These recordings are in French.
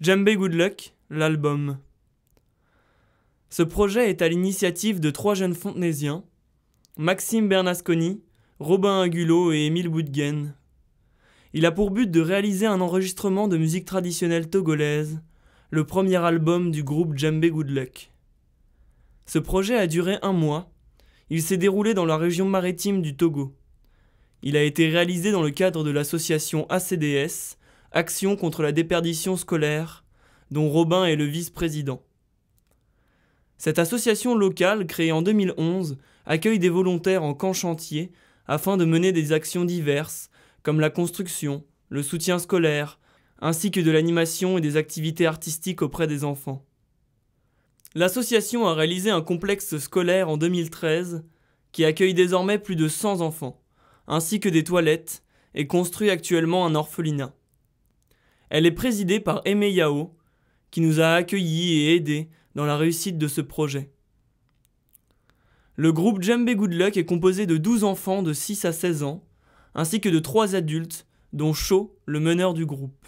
Djembé Good Luck, l'album. Ce projet est à l'initiative de 3 jeunes fontenaisiens, Maxime Bernasconi, Robin Agulot et Émile Boudguen. Il a pour but de réaliser un enregistrement de musique traditionnelle togolaise, le premier album du groupe Djembé Good Luck. Ce projet a duré 1 mois. Il s'est déroulé dans la région maritime du Togo. Il a été réalisé dans le cadre de l'association ACDS, Action contre la déperdition scolaire, dont Robin est le vice-président. Cette association locale, créée en 2011, accueille des volontaires en camp chantier afin de mener des actions diverses, comme la construction, le soutien scolaire, ainsi que de l'animation et des activités artistiques auprès des enfants. L'association a réalisé un complexe scolaire en 2013 qui accueille désormais plus de 100 enfants, ainsi que des toilettes, et construit actuellement un orphelinat. Elle est présidée par Aimé Yao, qui nous a accueillis et aidés dans la réussite de ce projet. Le groupe Djembé Good Luck est composé de 12 enfants de 6 à 16 ans, ainsi que de 3 adultes, dont Cho, le meneur du groupe.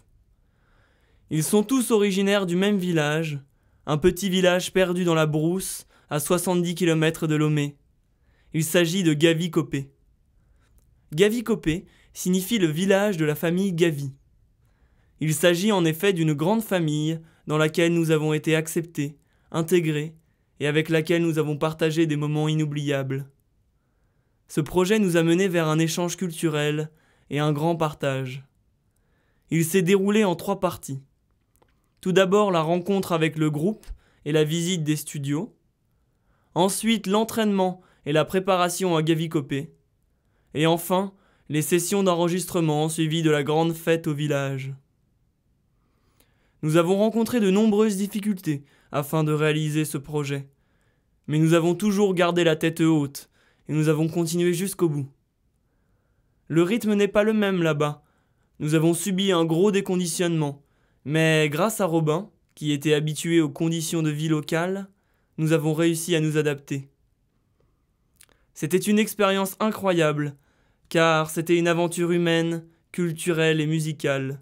Ils sont tous originaires du même village, un petit village perdu dans la brousse à 70 km de Lomé. Il s'agit de Gavi-Kopé. Gavi-Kopé signifie le village de la famille Gavi. Il s'agit en effet d'une grande famille dans laquelle nous avons été acceptés, intégrés et avec laquelle nous avons partagé des moments inoubliables. Ce projet nous a menés vers un échange culturel et un grand partage. Il s'est déroulé en 3 parties. Tout d'abord la rencontre avec le groupe et la visite des studios. Ensuite l'entraînement et la préparation à Gavi-Kopé. Et enfin les sessions d'enregistrement suivies de la grande fête au village. Nous avons rencontré de nombreuses difficultés afin de réaliser ce projet. Mais nous avons toujours gardé la tête haute et nous avons continué jusqu'au bout. Le rythme n'est pas le même là-bas. Nous avons subi un gros déconditionnement. Mais grâce à Robin, qui était habitué aux conditions de vie locales, nous avons réussi à nous adapter. C'était une expérience incroyable, car c'était une aventure humaine, culturelle et musicale.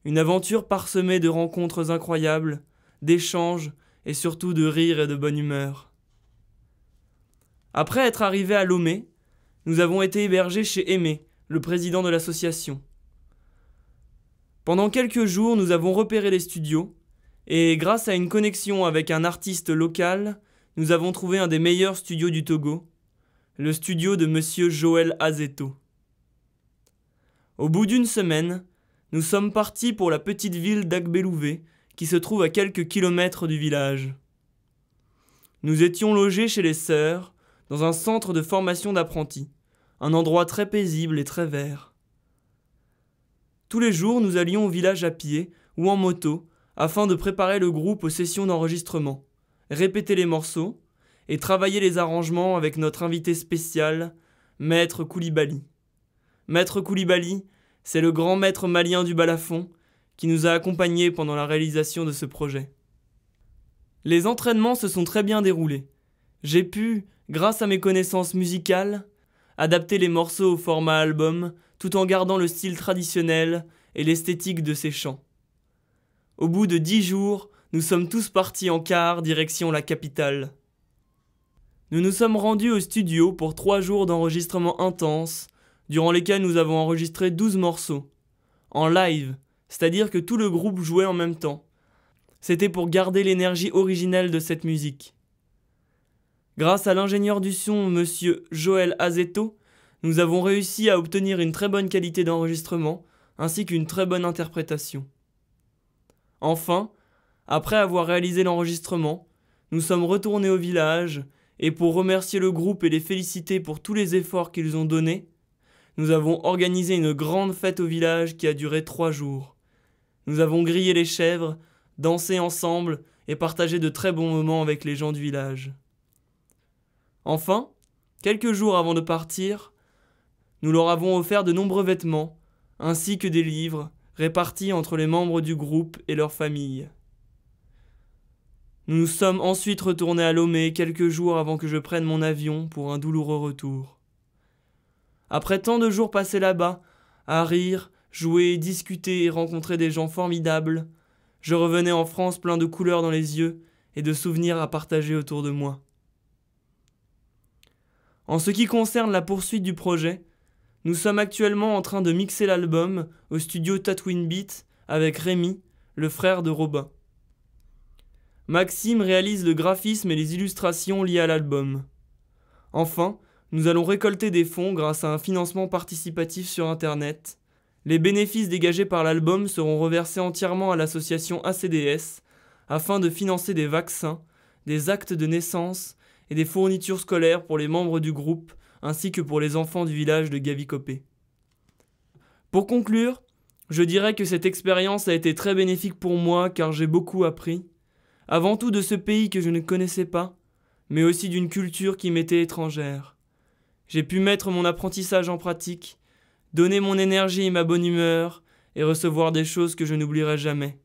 Une aventure parsemée de rencontres incroyables, d'échanges et surtout de rires et de bonne humeur. Après être arrivés à Lomé, nous avons été hébergés chez Aimé, le président de l'association. Pendant quelques jours, nous avons repéré les studios et grâce à une connexion avec un artiste local, nous avons trouvé un des meilleurs studios du Togo, le studio de Monsieur Joël Azeto. Au bout d'1 semaine, nous sommes partis pour la petite ville d'Agbelouvé, qui se trouve à quelques kilomètres du village. Nous étions logés chez les sœurs, dans un centre de formation d'apprentis, un endroit très paisible et très vert. Tous les jours, nous allions au village à pied ou en moto, afin de préparer le groupe aux sessions d'enregistrement, répéter les morceaux et travailler les arrangements avec notre invité spécial, Maître Koulibaly. Maître Koulibaly, c'est le grand maître malien du balafon qui nous a accompagnés pendant la réalisation de ce projet. Les entraînements se sont très bien déroulés. J'ai pu, grâce à mes connaissances musicales, adapter les morceaux au format album tout en gardant le style traditionnel et l'esthétique de ces chants. Au bout de 10 jours, nous sommes tous partis en car direction la capitale. Nous nous sommes rendus au studio pour 3 jours d'enregistrement intense, durant lesquels nous avons enregistré 12 morceaux, en live, c'est-à-dire que tout le groupe jouait en même temps. C'était pour garder l'énergie originelle de cette musique. Grâce à l'ingénieur du son, Monsieur Joël Azeto, nous avons réussi à obtenir une très bonne qualité d'enregistrement, ainsi qu'une très bonne interprétation. Enfin, après avoir réalisé l'enregistrement, nous sommes retournés au village, et pour remercier le groupe et les féliciter pour tous les efforts qu'ils ont donnés, nous avons organisé une grande fête au village qui a duré 3 jours. Nous avons grillé les chèvres, dansé ensemble et partagé de très bons moments avec les gens du village. Enfin, quelques jours avant de partir, nous leur avons offert de nombreux vêtements, ainsi que des livres répartis entre les membres du groupe et leurs familles. Nous nous sommes ensuite retournés à Lomé quelques jours avant que je prenne mon avion pour un douloureux retour. Après tant de jours passés là-bas, à rire, jouer, discuter et rencontrer des gens formidables, Je revenais en France plein de couleurs dans les yeux et de souvenirs à partager autour de moi. En ce qui concerne la poursuite du projet, nous sommes actuellement en train de mixer l'album au studio Tatooine Beat avec Rémi, le frère de Robin. Maxime réalise le graphisme et les illustrations liées à l'album. Enfin, nous allons récolter des fonds grâce à un financement participatif sur Internet. Les bénéfices dégagés par l'album seront reversés entièrement à l'association ACDS afin de financer des vaccins, des actes de naissance et des fournitures scolaires pour les membres du groupe ainsi que pour les enfants du village de Gavikopé. Pour conclure, je dirais que cette expérience a été très bénéfique pour moi car j'ai beaucoup appris, avant tout de ce pays que je ne connaissais pas, mais aussi d'une culture qui m'était étrangère. J'ai pu mettre mon apprentissage en pratique, donner mon énergie et ma bonne humeur, et recevoir des choses que je n'oublierai jamais.